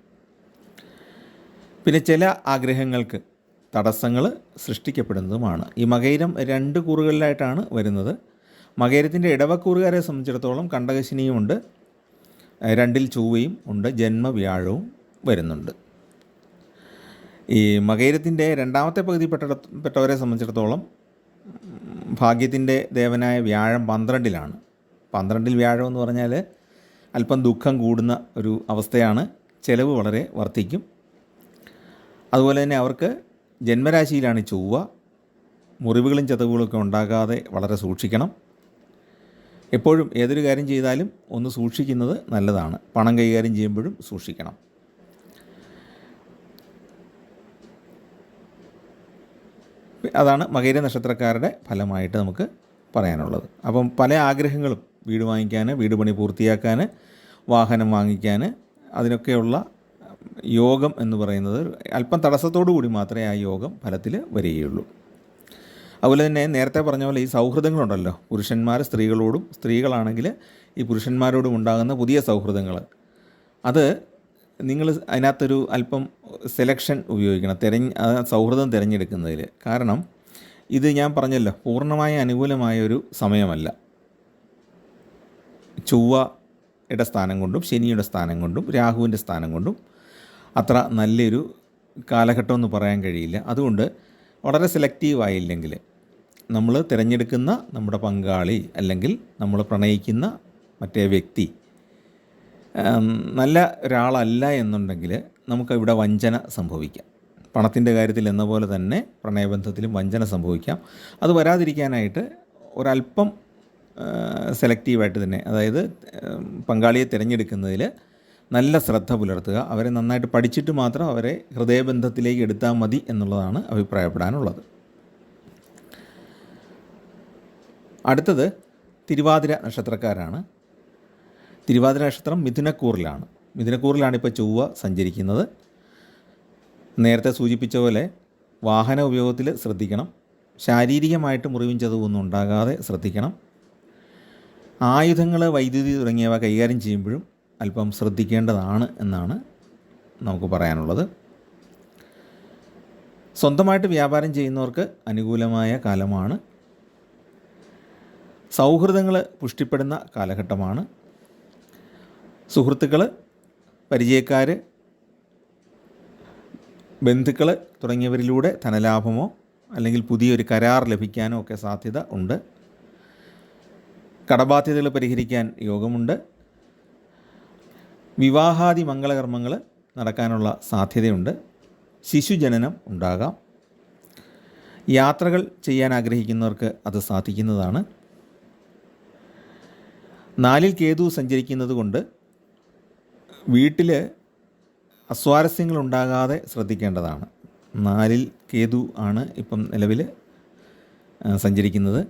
പിന്നെ ചില ആഗ്രഹങ്ങൾക്ക് തടസ്സങ്ങൾ സൃഷ്ടിക്കപ്പെടുന്നതുമാണ്. ഈ മകയിരം 2 കൂറുകളിലായിട്ടാണ് വരുന്നത്. മകയിരത്തിൻ്റെ ഇടവക്കൂറുകാരെ സംബന്ധിച്ചിടത്തോളം കണ്ടകശനിയുമുണ്ട്, 2-ൽ ചൊവ്വയും ഉണ്ട്, ജന്മവ്യാഴവും വരുന്നുണ്ട്. ഈ മകയിരത്തിൻ്റെ 2ാമത്തെ പകുതി പെട്ടവരെ സംബന്ധിച്ചിടത്തോളം ഭാഗ്യത്തിൻ്റെ ദേവനായ വ്യാഴം 12-ലാണ്. 12-ൽ വ്യാഴം എന്ന് പറഞ്ഞാൽ അല്പം ദുഃഖം കൂടുന്ന ഒരു അവസ്ഥയാണ്. ചെലവ് വളരെ വർദ്ധിക്കും. അതുപോലെ തന്നെ അവർക്ക് ജന്മരാശിയിലാണ് ചൊവ്വ. മുറിവുകളും ചതവുകളൊക്കെ ഉണ്ടാകാതെ വളരെ സൂക്ഷിക്കണം. എപ്പോഴും ഏതൊരു കാര്യം ചെയ്താലും ഒന്ന് സൂക്ഷിക്കുന്നത് നല്ലതാണ്. പണം കൈകാര്യം ചെയ്യുമ്പോഴും സൂക്ഷിക്കണം. അതാണ് മകയിര നക്ഷത്രക്കാരുടെ ഫലമായിട്ട് നമുക്ക് പറയാനുള്ളത്. അപ്പം പല ആഗ്രഹങ്ങളും വീട് വാങ്ങിക്കാൻ, വീട് പണി പൂർത്തിയാക്കാൻ, വാഹനം വാങ്ങിക്കാൻ, അതിനൊക്കെയുള്ള യോഗം എന്ന് പറയുന്നത് അല്പം തടസ്സത്തോടു കൂടി മാത്രമേ ആ യോഗം ഫലത്തിൽ വരികയുള്ളൂ. അതുപോലെ തന്നെ നേരത്തെ പറഞ്ഞ പോലെ ഈ സൗഹൃദങ്ങളുണ്ടല്ലോ, പുരുഷന്മാർ സ്ത്രീകളോടും സ്ത്രീകളാണെങ്കിൽ ഈ പുരുഷന്മാരോടും ഉണ്ടാകുന്ന പുതിയ സൗഹൃദങ്ങൾ, അത് നിങ്ങൾ അതിനകത്തൊരു അല്പം സെലക്ഷൻ ഉപയോഗിക്കണം, സൗഹൃദം തിരഞ്ഞെടുക്കുന്നതിൽ. കാരണം ഇത് ഞാൻ പറഞ്ഞല്ലോ, പൂർണ്ണമായ അനുകൂലമായൊരു സമയമല്ല. ചൊവ്വയുടെ സ്ഥാനം കൊണ്ടും ശനിയുടെ സ്ഥാനം കൊണ്ടും രാഹുവിൻ്റെ സ്ഥാനം കൊണ്ടും അത്ര നല്ലൊരു കാലഘട്ടമെന്ന് പറയാൻ കഴിയില്ല. അതുകൊണ്ട് വളരെ സെലക്റ്റീവായില്ലെങ്കിൽ നമ്മൾ തിരഞ്ഞെടുക്കുന്ന നമ്മുടെ പങ്കാളി അല്ലെങ്കിൽ നമ്മൾ പ്രണയിക്കുന്ന മറ്റേ വ്യക്തി നല്ല ഒരാളല്ല എന്നുണ്ടെങ്കിൽ നമുക്കിവിടെ വഞ്ചന സംഭവിക്കാം. പണത്തിൻ്റെ കാര്യത്തിൽ എന്ന പോലെ തന്നെ പ്രണയബന്ധത്തിലും വഞ്ചന സംഭവിക്കാം. അത് വരാതിരിക്കാനായിട്ട് ഒരല്പം സെലക്റ്റീവായിട്ട് തന്നെ, അതായത് പങ്കാളിയെ തിരഞ്ഞെടുക്കുന്നതിൽ നല്ല ശ്രദ്ധ പുലർത്തുക. അവരെ നന്നായിട്ട് പഠിച്ചിട്ട് മാത്രം അവരെ ഹൃദയബന്ധത്തിലേക്ക് എടുത്താൽ മതി എന്നുള്ളതാണ് അഭിപ്രായപ്പെടാനുള്ളത്. അടുത്തത് തിരുവാതിര നക്ഷത്രക്കാരാണ്. തിരുവാതിര നക്ഷത്രം മിഥുനക്കൂറിലാണ്. ഇപ്പോൾ ചൊവ്വ സഞ്ചരിക്കുന്നത്. നേരത്തെ സൂചിപ്പിച്ച പോലെ വാഹന ഉപയോഗത്തിൽ ശ്രദ്ധിക്കണം. ശാരീരികമായിട്ട് മുറിവും ചതവൊന്നും ഉണ്ടാകാതെ ശ്രദ്ധിക്കണം. ആയുധങ്ങൾ, വൈദ്യുതി തുടങ്ങിയവ കൈകാര്യം ചെയ്യുമ്പോഴും അല്പം ശ്രദ്ധിക്കേണ്ടതാണ് എന്നാണ് നമുക്ക് പറയാനുള്ളത്. സ്വന്തമായിട്ട് വ്യാപാരം ചെയ്യുന്നവർക്ക് അനുകൂലമായ കാലമാണ്. സൗഹൃദങ്ങൾ പുഷ്ടിപ്പെടുന്ന കാലഘട്ടമാണ്. സുഹൃത്തുക്കൾ, പരിചയക്കാർ, ബന്ധുക്കൾ തുടങ്ങിയവരിലൂടെ ധനലാഭമോ അല്ലെങ്കിൽ പുതിയൊരു കരാർ ലഭിക്കാനോ ഒക്കെ സാധ്യത ഉണ്ട്. കടബാധ്യതകൾ പരിഹരിക്കാൻ യോഗമുണ്ട്. വിവാഹാദി മംഗളകർമ്മങ്ങൾ നടക്കാനുള്ള സാധ്യതയുണ്ട്. ശിശുജനനം ഉണ്ടാകാം. യാത്രകൾ ചെയ്യാൻ ആഗ്രഹിക്കുന്നവർക്ക് അത് സാധിക്കുന്നതാണ്. 4-ൽ കേതു സഞ്ചരിക്കുന്നത് കൊണ്ട് വീട്ടിൽ അസ്വാരസ്യങ്ങൾ ഉണ്ടാകാതെ ശ്രദ്ധിക്കേണ്ടതാണ്. 4-ൽ കേതു ആണ് ഇപ്പം നിലവിൽ സഞ്ചരിക്കുന്നത്.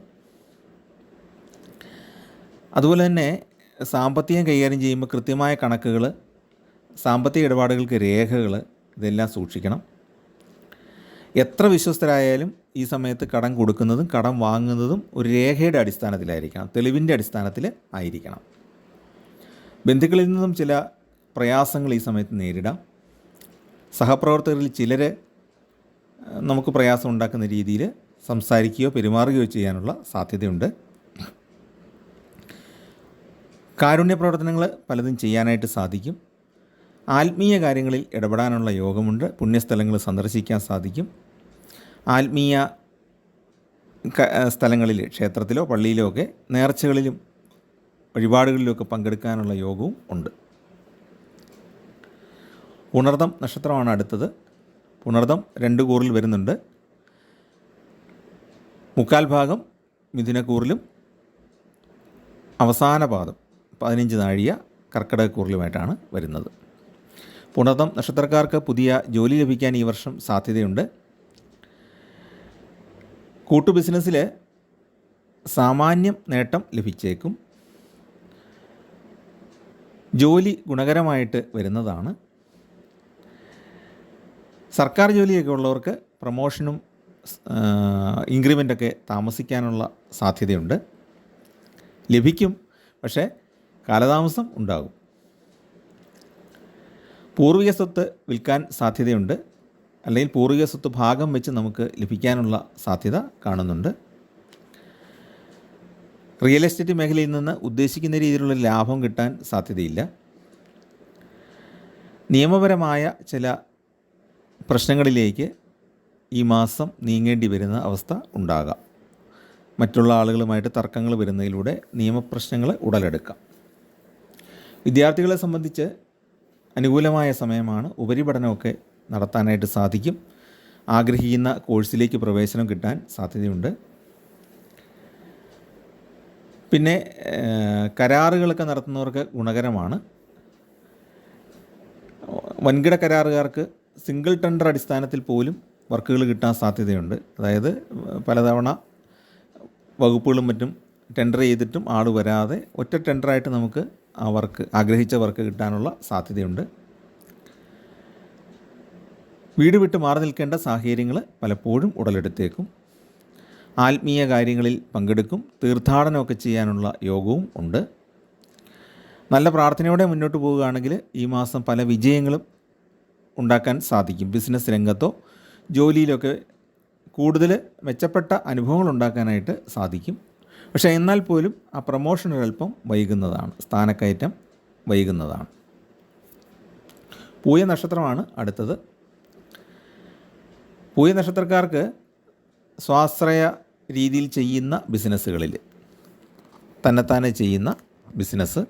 അതുപോലെ തന്നെ സാമ്പത്തികം കൈകാര്യം ചെയ്യുമ്പോൾ കൃത്യമായ കണക്കുകൾ, സാമ്പത്തിക ഇടപാടുകൾക്ക് രേഖകൾ, ഇതെല്ലാം സൂക്ഷിക്കണം. എത്ര വിശ്വസ്തരായാലും ഈ സമയത്ത് കടം കൊടുക്കുന്നതും കടം വാങ്ങുന്നതും ഒരു രേഖയുടെ അടിസ്ഥാനത്തിലായിരിക്കണം, തെളിവിൻ്റെ അടിസ്ഥാനത്തിൽ ആയിരിക്കണം. ബന്ധുക്കളിൽ നിന്നും ചില പ്രയാസങ്ങൾ ഈ സമയത്ത് നേരിടാം. സഹപ്രവർത്തകരിൽ ചിലർ നമുക്ക് പ്രയാസം ഉണ്ടാക്കുന്ന രീതിയിൽ സംസാരിക്കുകയോ പെരുമാറുകയോ ചെയ്യാനുള്ള സാധ്യതയുണ്ട്. കാരുണ്യ പ്രവർത്തനങ്ങൾ പലതും ചെയ്യാനായിട്ട് സാധിക്കും. ആത്മീയ കാര്യങ്ങളിൽ ഇടപെടാനുള്ള യോഗമുണ്ട്. പുണ്യസ്ഥലങ്ങൾ സന്ദർശിക്കാൻ സാധിക്കും. ആത്മീയ സ്ഥലങ്ങളിൽ, ക്ഷേത്രത്തിലോ പള്ളിയിലോ ഒക്കെ നേർച്ചകളിലും വഴിപാടുകളിലുമൊക്കെ പങ്കെടുക്കാനുള്ള യോഗവും ഉണ്ട്. പുണർദം നക്ഷത്രമാണ് അടുത്തത്. പുണർദം 2 കൂറിൽ വരുന്നുണ്ട്. 1/4 ഭാഗം മിഥുനക്കൂറിലും അവസാന പാദം 15 നാഴിക കർക്കിടകക്കൂറിലുമായിട്ടാണ് വരുന്നത്. പുണർദം നക്ഷത്രക്കാർക്ക് പുതിയ ജോലി ലഭിക്കാൻ ഈ വർഷം സാധ്യതയുണ്ട്. കൂട്ടു ബിസിനസ്സിൽ സാമാന്യം നേട്ടം ലഭിച്ചേക്കും. ജോലി ഗുണകരമായിട്ട് വരുന്നതാണ്. സർക്കാർ ജോലിയൊക്കെ ഉള്ളവർക്ക് പ്രമോഷനും ഇൻക്രിമെൻ്റൊക്കെ താമസിക്കാനുള്ള സാധ്യതയുണ്ട്. ലഭിക്കും, പക്ഷേ കാലതാമസം ഉണ്ടാകും. പൂർവിക സ്വത്ത് വിൽക്കാൻ സാധ്യതയുണ്ട്, അല്ലെങ്കിൽ പൂർവിക സ്വത്ത് ഭാഗം വെച്ച് നമുക്ക് ലഭിക്കാനുള്ള സാധ്യത കാണുന്നുണ്ട്. റിയൽ എസ്റ്റേറ്റ് മേഖലയിൽ നിന്ന് ഉദ്ദേശിക്കുന്ന രീതിയിലുള്ള ലാഭം കിട്ടാൻ സാധ്യതയില്ല. നിയമപരമായ ചില പ്രശ്നങ്ങളിലേക്ക് ഈ മാസം നീങ്ങേണ്ടി വരുന്ന അവസ്ഥ ഉണ്ടാകാം. മറ്റുള്ള ആളുകളുമായിട്ട് തർക്കങ്ങൾ വരുന്നതിലൂടെ നിയമപ്രശ്നങ്ങൾ ഉടലെടുക്കാം. വിദ്യാർത്ഥികളെ സംബന്ധിച്ച് അനുകൂലമായ സമയമാണ്. ഉപരിപഠനമൊക്കെ നടത്താനായിട്ട് സാധിക്കും. ആഗ്രഹിക്കുന്ന കോഴ്സിലേക്ക് പ്രവേശനം കിട്ടാൻ സാധ്യതയുണ്ട്. പിന്നെ കരാറുകളൊക്കെ നടത്തുന്നവർക്ക് ഗുണകരമാണ്. വൻകിട കരാറുകാർക്ക് സിംഗിൾ ടെൻഡർ അടിസ്ഥാനത്തിൽ പോലും വർക്കുകൾ കിട്ടാൻ സാധ്യതയുണ്ട്. അതായത് പലതവണ വകുപ്പുകളും മറ്റും ടെൻഡർ ചെയ്തിട്ടും ആൾ വരാതെ ഒറ്റ ടെൻഡറായിട്ട് നമുക്ക് ആ വർക്ക്, ആഗ്രഹിച്ച വർക്ക് കിട്ടാനുള്ള സാധ്യതയുണ്ട്. വീട് വിട്ട് മാറി നിൽക്കേണ്ട സാഹചര്യങ്ങൾ പലപ്പോഴും ഉടലെടുത്തേക്കും. ആത്മീയ കാര്യങ്ങളിൽ പങ്കെടുക്കും. തീർത്ഥാടനമൊക്കെ ചെയ്യാനുള്ള യോഗവും ഉണ്ട്. നല്ല പ്രാർത്ഥനയോടെ മുന്നോട്ട് പോവുകയാണെങ്കിൽ ഈ മാസം പല വിജയങ്ങളും ഉണ്ടാക്കാൻ സാധിക്കും. ബിസിനസ് രംഗത്തോ ജോലിയിലൊക്കെ കൂടുതൽ മെച്ചപ്പെട്ട അനുഭവങ്ങൾ ഉണ്ടാക്കാനായിട്ട് സാധിക്കും. പക്ഷേ എന്നാൽ പോലും ആ പ്രമോഷൻ ഒരല്പം വൈകുന്നതാണ്, സ്ഥാനക്കയറ്റം വൈകുന്നതാണ്. പൂയ നക്ഷത്രമാണ് അടുത്തത്. പൂയ നക്ഷത്രക്കാർക്ക് സ്വാശ്രയ രീതിയിൽ ചെയ്യുന്ന ബിസിനസ്സുകളിൽ, തന്നെത്താനെ ചെയ്യുന്ന ബിസിനസ്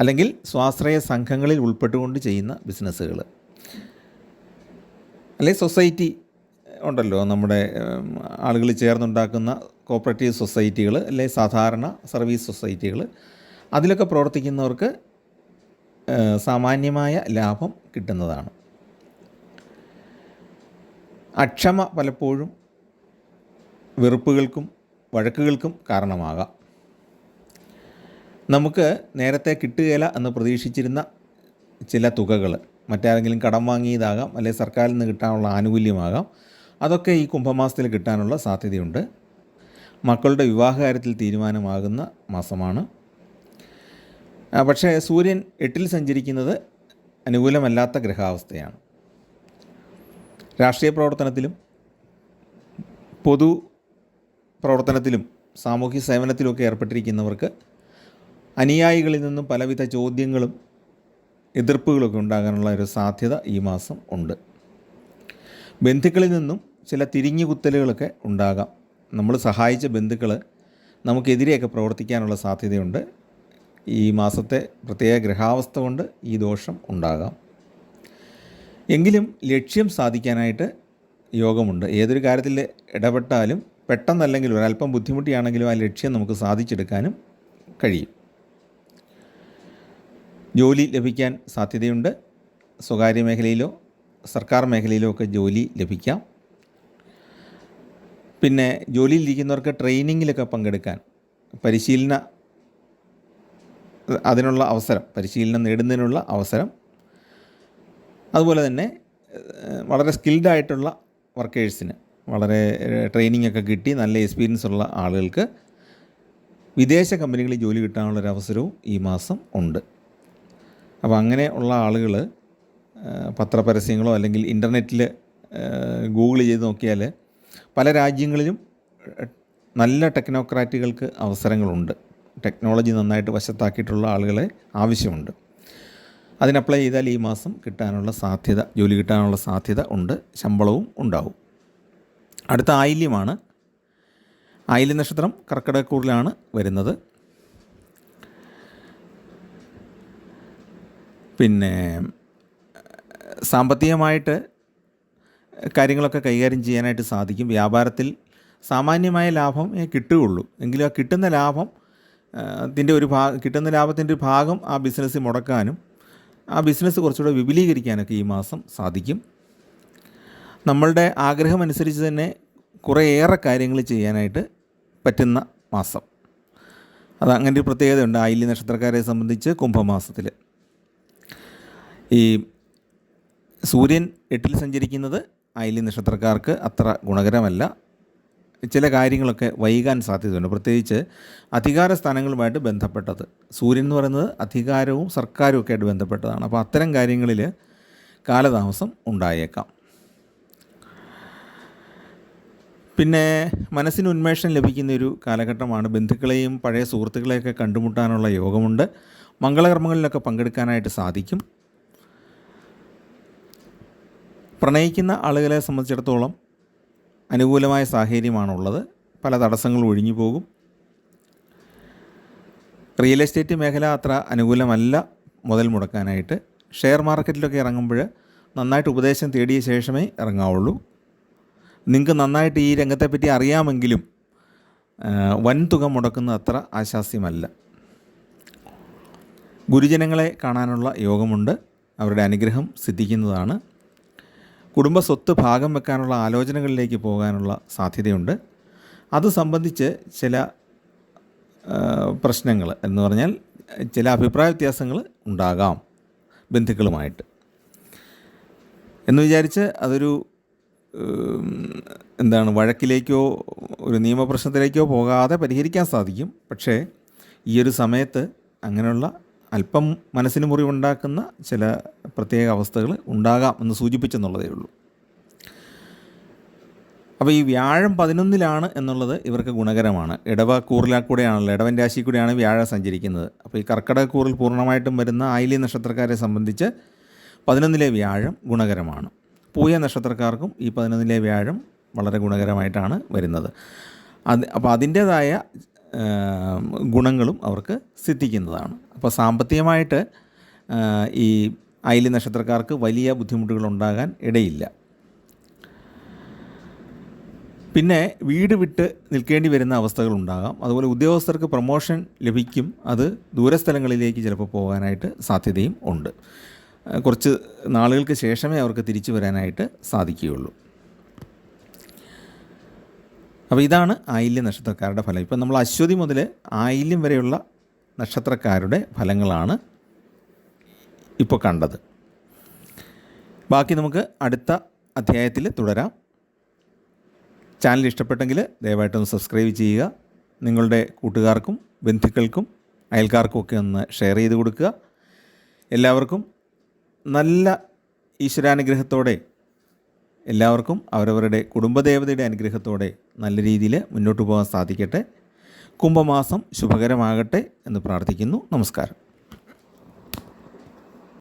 അല്ലെങ്കിൽ സ്വാശ്രയ സംഘങ്ങളിൽ ഉൾപ്പെട്ടുകൊണ്ട് ചെയ്യുന്ന ബിസിനസ്സുകൾ, അല്ലെങ്കിൽ സൊസൈറ്റി ഉണ്ടല്ലോ, നമ്മുടെ ആളുകൾ ചേർന്നുണ്ടാക്കുന്ന കോപ്പറേറ്റീവ് സൊസൈറ്റികൾ, അല്ലെങ്കിൽ സാധാരണ സർവീസ് സൊസൈറ്റികൾ, അതിലൊക്കെ പ്രവർത്തിക്കുന്നവർക്ക് സാമാന്യമായ ലാഭം കിട്ടുന്നതാണ്. അക്ഷമ പലപ്പോഴും വെറുപ്പുകൾക്കും വഴക്കുകൾക്കും കാരണമാകാം. നമുക്ക് നേരത്തെ കിട്ടുകയില്ല എന്ന് പ്രതീക്ഷിച്ചിരുന്ന ചില തുകകൾ മറ്റാരെങ്കിലും കടം വാങ്ങിയതാകാം, അല്ലെങ്കിൽ സർക്കാരിൽ നിന്ന് കിട്ടാനുള്ള ആനുകൂല്യമാകാം. അതൊക്കെ ഈ കുംഭമാസത്തിൽ കിട്ടാനുള്ള സാധ്യതയുണ്ട്. മക്കളുടെ വിവാഹകാര്യത്തിൽ തീരുമാനമാകുന്ന മാസമാണ്. പക്ഷേ സൂര്യൻ 8-ൽ സഞ്ചരിക്കുന്നത് അനുകൂലമല്ലാത്ത ഗ്രഹാവസ്ഥയാണ്. രാഷ്ട്രീയ പ്രവർത്തനത്തിലും പൊതു പ്രവർത്തനത്തിലും സാമൂഹ്യ സേവനത്തിലുമൊക്കെ ഏർപ്പെട്ടിരിക്കുന്നവർക്ക് അനുയായികളിൽ നിന്നും പലവിധ ചോദ്യങ്ങളും എതിർപ്പുകളൊക്കെ ഉണ്ടാകാനുള്ള ഒരു സാധ്യത ഈ മാസം ഉണ്ട്. ബന്ധുക്കളിൽ നിന്നും ചില തിരിഞ്ഞുകുത്തലുകളൊക്കെ ഉണ്ടാകാം. നമ്മൾ സഹായിച്ച ബന്ധുക്കൾ നമുക്കെതിരെയൊക്കെ പ്രവർത്തിക്കാനുള്ള സാധ്യതയുണ്ട്. ഈ മാസത്തെ പ്രത്യേക ഗ്രഹാവസ്ഥ കൊണ്ട് ഈ ദോഷം ഉണ്ടാകാം. എങ്കിലും ലക്ഷ്യം സാധിക്കാനായിട്ട് യോഗമുണ്ട്. ഏതൊരു കാര്യത്തിൽ ഇടപെട്ടാലും പെട്ടെന്നല്ലെങ്കിൽ ഒരല്പം ബുദ്ധിമുട്ടിയാണെങ്കിലും ആ ലക്ഷ്യം നമുക്ക് സാധിച്ചെടുക്കാനും കഴിയും. ജോലി ലഭിക്കാൻ സാധ്യതയുണ്ട്. സ്വകാര്യ മേഖലയിലോ സർക്കാർ മേഖലയിലോ ഒക്കെ ജോലി ലഭിക്കാം. പിന്നെ ജോലിയിലിരിക്കുന്നവർക്ക് ട്രെയിനിങ്ങിലൊക്കെ പങ്കെടുക്കാൻ, അതിനുള്ള അവസരം, പരിശീലനം നേടുന്നതിനുള്ള അവസരം, അതുപോലെ തന്നെ വളരെ സ്കിൽഡായിട്ടുള്ള വർക്കേഴ്സിന്, വളരെ ട്രെയിനിങ് ഒക്കെ കിട്ടി നല്ല എക്സ്പീരിയൻസ് ഉള്ള ആളുകൾക്ക് വിദേശ കമ്പനികളിൽ ജോലി കിട്ടാനുള്ളൊരവസരവും ഈ മാസം ഉണ്ട്. അപ്പോൾ അങ്ങനെ ഉള്ള ആളുകൾ പത്രപരസ്യങ്ങളോ അല്ലെങ്കിൽ ഇൻ്റർനെറ്റിൽ ഗൂഗിൾ ചെയ്ത് നോക്കിയാൽ പല രാജ്യങ്ങളിലും നല്ല ടെക്നോക്രാറ്റുകൾക്ക് അവസരങ്ങളുണ്ട്. ടെക്നോളജി നന്നായിട്ട് വശത്താക്കിയിട്ടുള്ള ആളുകളെ ആവശ്യമുണ്ട്. അതിന് അപ്ലൈ ചെയ്താൽ ഈ മാസം കിട്ടാനുള്ള സാധ്യത, ജോലി കിട്ടാനുള്ള സാധ്യത ഉണ്ട്. ശമ്പളവും ഉണ്ടാവും. അടുത്ത ആയില്യമാണ്. ആയില്യ നക്ഷത്രം കർക്കിടകക്കൂറിലാണ് വരുന്നത്. പിന്നെ സാമ്പത്തികമായിട്ട് കാര്യങ്ങളൊക്കെ കൈകാര്യം ചെയ്യാനായിട്ട് സാധിക്കും. വ്യാപാരത്തിൽ സാമാന്യമായ ലാഭം കിട്ടുകയുള്ളൂ. എങ്കിലും ആ കിട്ടുന്ന ലാഭം കിട്ടുന്ന ലാഭത്തിൻ്റെ ഒരു ഭാഗം ആ ബിസിനസ്സിൽ മുടക്കാനും ആ ബിസിനസ് കുറച്ചുകൂടെ വിപുലീകരിക്കാനൊക്കെ ഈ മാസം സാധിക്കും. നമ്മളുടെ ആഗ്രഹമനുസരിച്ച് തന്നെ കുറേയേറെ കാര്യങ്ങൾ ചെയ്യാനായിട്ട് പറ്റുന്ന മാസം. അത് അങ്ങനെ ഒരു പ്രത്യേകതയുണ്ട് ആയില്യം നക്ഷത്രക്കാരെ സംബന്ധിച്ച്. കുംഭമാസത്തിൽ ഈ സൂര്യൻ 8-ൽ സഞ്ചരിക്കുന്നത് ആയില്യം നക്ഷത്രക്കാർക്ക് അത്ര ഗുണകരമല്ല. ചില കാര്യങ്ങളൊക്കെ വൈകാൻ സാധ്യതയുണ്ട്, പ്രത്യേകിച്ച് അധികാര സ്ഥാനങ്ങളുമായിട്ട് ബന്ധപ്പെട്ടത്. സൂര്യൻ എന്ന് പറയുന്നത് അധികാരവും സർക്കാരും ഒക്കെ ആയിട്ട് ബന്ധപ്പെട്ടതാണ്. അപ്പോൾ അത്തരം കാര്യങ്ങളിൽ കാലതാമസം ഉണ്ടായേക്കാം. പിന്നെ മനസ്സിന് ഉന്മേഷം ലഭിക്കുന്ന ഒരു കാലഘട്ടമാണ്. ബന്ധുക്കളെയും പഴയ സുഹൃത്തുക്കളെയൊക്കെ കണ്ടുമുട്ടാനുള്ള യോഗമുണ്ട്. മംഗളകർമ്മങ്ങളിലൊക്കെ പങ്കെടുക്കാനായിട്ട് സാധിക്കും. പ്രണയിക്കുന്ന ആളുകളെ സംബന്ധിച്ചിടത്തോളം അനുകൂലമായ സാഹചര്യമാണുള്ളത്. പല തടസ്സങ്ങളും ഒഴിഞ്ഞു പോകും. റിയൽ എസ്റ്റേറ്റ് മേഖല അത്ര അനുകൂലമല്ല മുതൽ മുടക്കാനായിട്ട്. ഷെയർ മാർക്കറ്റിലൊക്കെ ഇറങ്ങുമ്പോൾ നന്നായിട്ട് ഉപദേശം തേടിയ ശേഷമേ ഇറങ്ങാവുള്ളൂ. നിങ്ങൾക്ക് നന്നായിട്ട് ഈ രംഗത്തെപ്പറ്റി അറിയാമെങ്കിലും വൻതുക മുടക്കുന്നത് അത്ര ആശാസ്യമല്ല. ഗുരുജനങ്ങളെ കാണാനുള്ള യോഗമുണ്ട്. അവരുടെ അനുഗ്രഹം സിദ്ധിക്കുന്നതാണ്. കുടുംബ സ്വത്ത് ഭാഗം വെക്കാനുള്ള ആലോചനകളിലേക്ക് പോകാനുള്ള സാധ്യതയുണ്ട്. അത് സംബന്ധിച്ച് ചില പ്രശ്നങ്ങൾ എന്ന് പറഞ്ഞാൽ ചില അഭിപ്രായ വ്യത്യാസങ്ങൾ ഉണ്ടാകാം ബന്ധുക്കളുമായിട്ട്. എന്ന് വിചാരിച്ച് അതൊരു വഴക്കിലേക്കോ ഒരു നിയമപ്രശ്നത്തിലേക്കോ പോകാതെ പരിഹരിക്കാൻ സാധിക്കും. പക്ഷേ ഈ ഒരു സമയത്ത് അങ്ങനെയുള്ള അല്പം മനസ്സിന് മുറിവുണ്ടാക്കുന്ന ചില പ്രത്യേക അവസ്ഥകൾ ഉണ്ടാകാം എന്ന് സൂചിപ്പിച്ചെന്നുള്ളതേ ഉള്ളൂ. അപ്പോൾ ഈ വ്യാഴം 11-ലാണ് എന്നുള്ളത് ഇവർക്ക് ഗുണകരമാണ്. ഇടവക്കൂറിലൂടെയാണല്ലോ, ഇടവൻ രാശി കൂടെയാണ് വ്യാഴം സഞ്ചരിക്കുന്നത്. അപ്പോൾ ഈ കർക്കിടകക്കൂറിൽ പൂർണ്ണമായിട്ടും വരുന്ന ആയില്യം നക്ഷത്രക്കാരെ സംബന്ധിച്ച് 11-ലെ വ്യാഴം ഗുണകരമാണ്. പൂയ നക്ഷത്രക്കാർക്കും ഈ 11-ലെ വ്യാഴം വളരെ ഗുണകരമായിട്ടാണ് വരുന്നത്. അപ്പോൾ അതിൻ്റേതായ ഗുണങ്ങളും അവർക്ക് സിദ്ധിക്കുന്നതാണ്. അപ്പോൾ സാമ്പത്തികമായിട്ട് ഈ ആയില്യം നക്ഷത്രക്കാർക്ക് വലിയ ബുദ്ധിമുട്ടുകൾ ഉണ്ടാകാൻ ഇടയില്ല. പിന്നെ വീട് വിട്ട് നിൽക്കേണ്ടി വരുന്ന അവസ്ഥകളുണ്ടാകാം. അതുപോലെ ഉദ്യോഗസ്ഥർക്ക് പ്രൊമോഷൻ ലഭിക്കും. അത് ദൂരസ്ഥലങ്ങളിലേക്ക് ചിലപ്പോൾ പോകാനായിട്ട് സാധ്യതയും ഉണ്ട്. കുറച്ച് നാളുകൾക്ക് ശേഷമേ അവർക്ക് തിരിച്ചു വരാനായിട്ട് സാധിക്കുകയുള്ളൂ. അപ്പോൾ ഇതാണ് ആയില്യം നക്ഷത്രക്കാരുടെ ഫലം. ഇപ്പം നമ്മൾ അശ്വതി മുതൽ ആയില്യം വരെയുള്ള നക്ഷത്രക്കാരുടെ ഫലങ്ങളാണ് ഇപ്പോൾ കണ്ടത്. ബാക്കി നമുക്ക് അടുത്ത അധ്യായത്തിൽ തുടരാം. ചാനൽ ഇഷ്ടപ്പെട്ടെങ്കിൽ ദയവായിട്ടൊന്ന് സബ്സ്ക്രൈബ് ചെയ്യുക. നിങ്ങളുടെ കൂട്ടുകാർക്കും ബന്ധുക്കൾക്കും അയൽക്കാർക്കും ഒക്കെ ഒന്ന് ഷെയർ ചെയ്ത് കൊടുക്കുക. എല്ലാവർക്കും നല്ല ഈശ്വരാനുഗ്രഹത്തോടെ, എല്ലാവർക്കും അവരവരുടെ കുടുംബദേവതയുടെ അനുഗ്രഹത്തോടെ നല്ല രീതിയിൽ മുന്നോട്ട് പോകാൻ സാധിക്കട്ടെ. കുംഭമാസം ശുഭകരമാകട്ടെ എന്ന് പ്രാർത്ഥിക്കുന്നു. നമസ്കാരം.